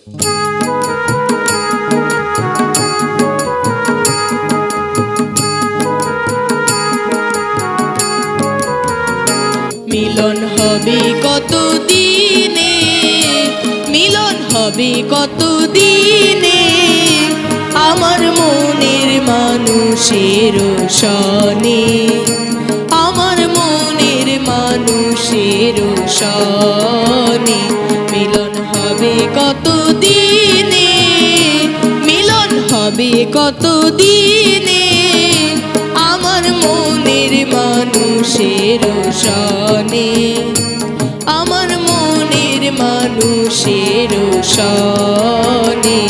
মিলন হবে কত দিনে, মিলন হবে কত দিনে, আমার মনের মানুষের সনে, আমার মনের মানুষের সনে। মিলন হবে কত দিনে, মিলন হবে কত দিনে, আমার মনের মানুষের সনে, আমার মনের মানুষের সনে।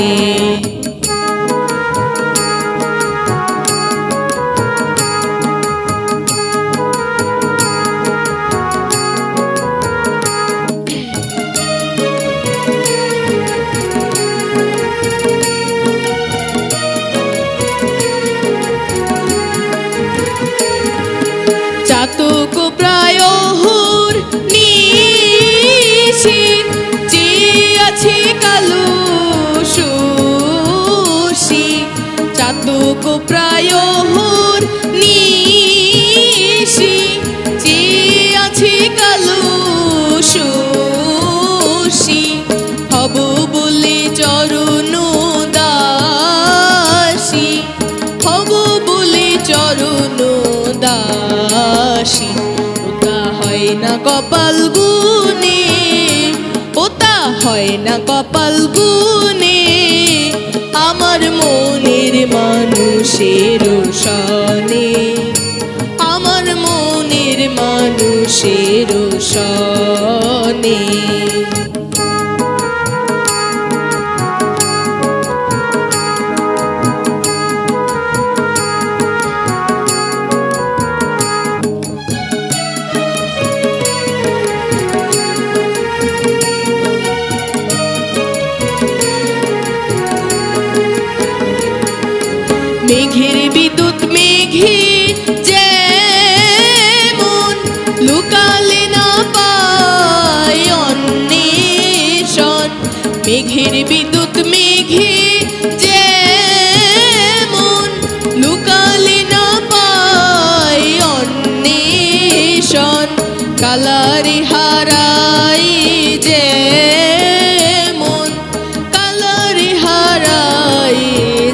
চাতক প্রায় নিশি চেয়ে আছে কালো শশী, চাতক প্রায় নিশি চেয়ে আছে কালো শশী, হব বলে চরণ দাসী, হব বলে চরণ দাসী। ওটা হয় না কপাল গুনে, ওটা হয় না কপাল গুনে, আমার মনের মানুষের সনে, আমার মনের মানুষের সনে। মেঘের বিদ্যুৎ মেঘে যেমন লুকালে না পায় অন্বেষণ, মেঘের বিদ্যুৎ মেঘে যেমন লুকালে না পায় অন্বেষণ, কালারে হারাই যেমন, কালারে হারাই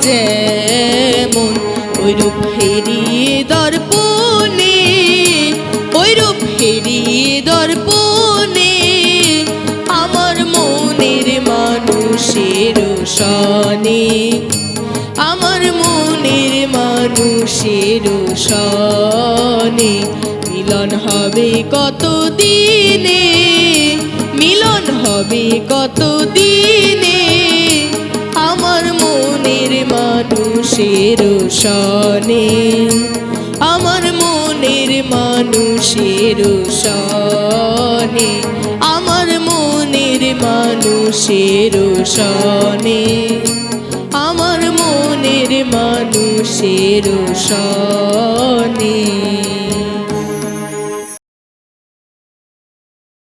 যেমন, ওইরূপ হেরিয়ে দর্পণে, ওইরূপ হেরিয়ে দর্পণে, আমার মনের মানুষের সনে, আমার মনের মানুষের সনে। মিলন হবে কত দিনে, মিলন হবে কত দিনে, আমার মনের মানুষের সনে, আমার মনের মানুষের সনে, আমার মনের মানুষের সনে, আমার মনের মানুষের সনে।